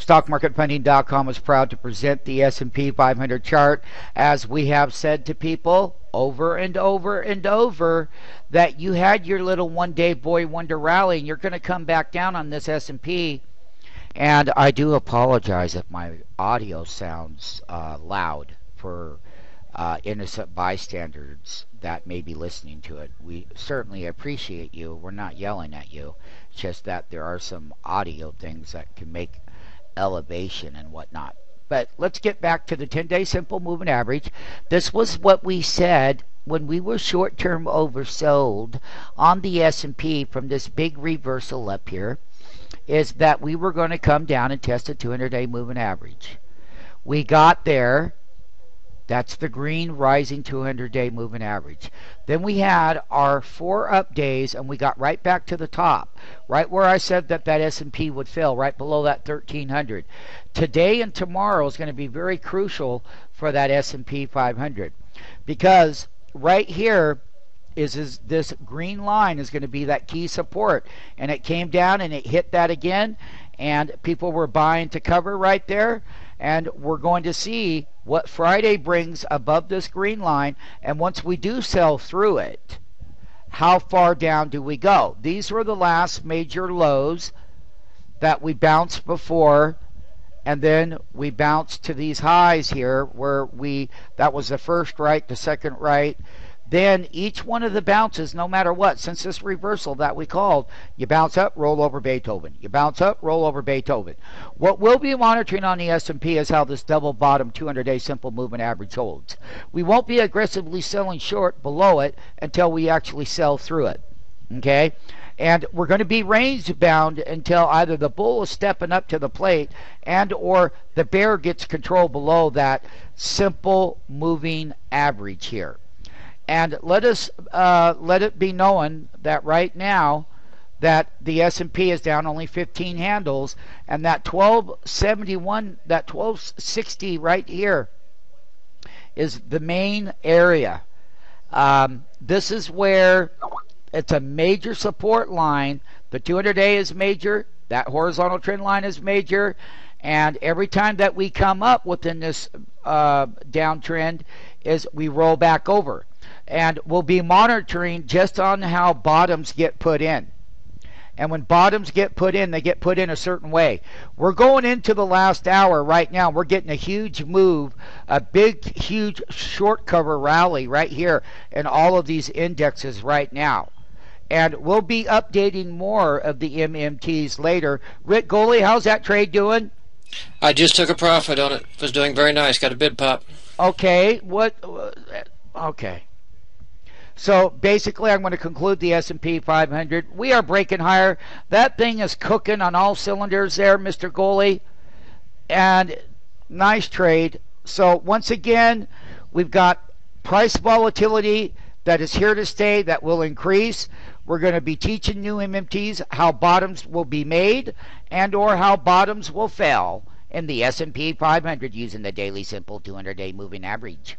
StockMarketFunding.com is proud to present the S&P 500 chart, as we have said to people over and over and over that you had your little one-day boy wonder rally, and you're going to come back down on this S&P. And I do apologize if my audio sounds loud for innocent bystanders that may be listening to it. We certainly appreciate you. We're not yelling at you. It's just that there are some audio things that can make elevation and whatnot. But let's get back to the 10-day simple moving average. This was what we said when we were short-term oversold on the S&P from this big reversal up here, is that we were going to come down and test a 200-day moving average. We got there. That's the green rising 200-day moving average. Then we had our 4 up days, and we got right back to the top, right where I said that S&P would fill, right below that 1300. Today and tomorrow is going to be very crucial for that S&P 500, because right here is this green line is going to be that key support, and it came down and it hit that again, and people were buying to cover right there. And we're going to see what Friday brings above this green line. And once we do sell through it, how far down do we go? These were the last major lows that we bounced before. And then we bounced to these highs here where that was the first right, the second right. Then each one of the bounces, no matter what, since this reversal that we called, you bounce up, roll over Beethoven. You bounce up, roll over Beethoven. What we'll be monitoring on the S&P is how this double bottom 200-day simple moving average holds. We won't be aggressively selling short below it until we actually sell through it. Okay? And we're going to be range bound until either the bull is stepping up to the plate and or the bear gets control below that simple moving average here. And let it be known that right now that the S&P is down only 15 handles, and that 1271, that 1260 right here is the main area. This is where it's a major support line. The 200-day is major. That horizontal trend line is major. And every time that we come up within this downtrend is we roll back over. And we'll be monitoring just on how bottoms get put in. And when bottoms get put in, they get put in a certain way. We're going into the last hour right now. We're getting a huge move, a big, huge short cover rally right here in all of these indexes right now. And we'll be updating more of the MMTs later. Rick Goley, how's that trade doing? I just took a profit on it. It was doing very nice. Got a bid pop. Okay. Okay. So basically, I'm going to conclude the S&P 500. We are breaking higher. That thing is cooking on all cylinders there, Mr. Goley. And nice trade. So once again, we've got price volatility that is here to stay, that will increase. We're going to be teaching new MMTs how bottoms will be made and or how bottoms will fail in the S&P 500 using the daily simple 200-day moving average.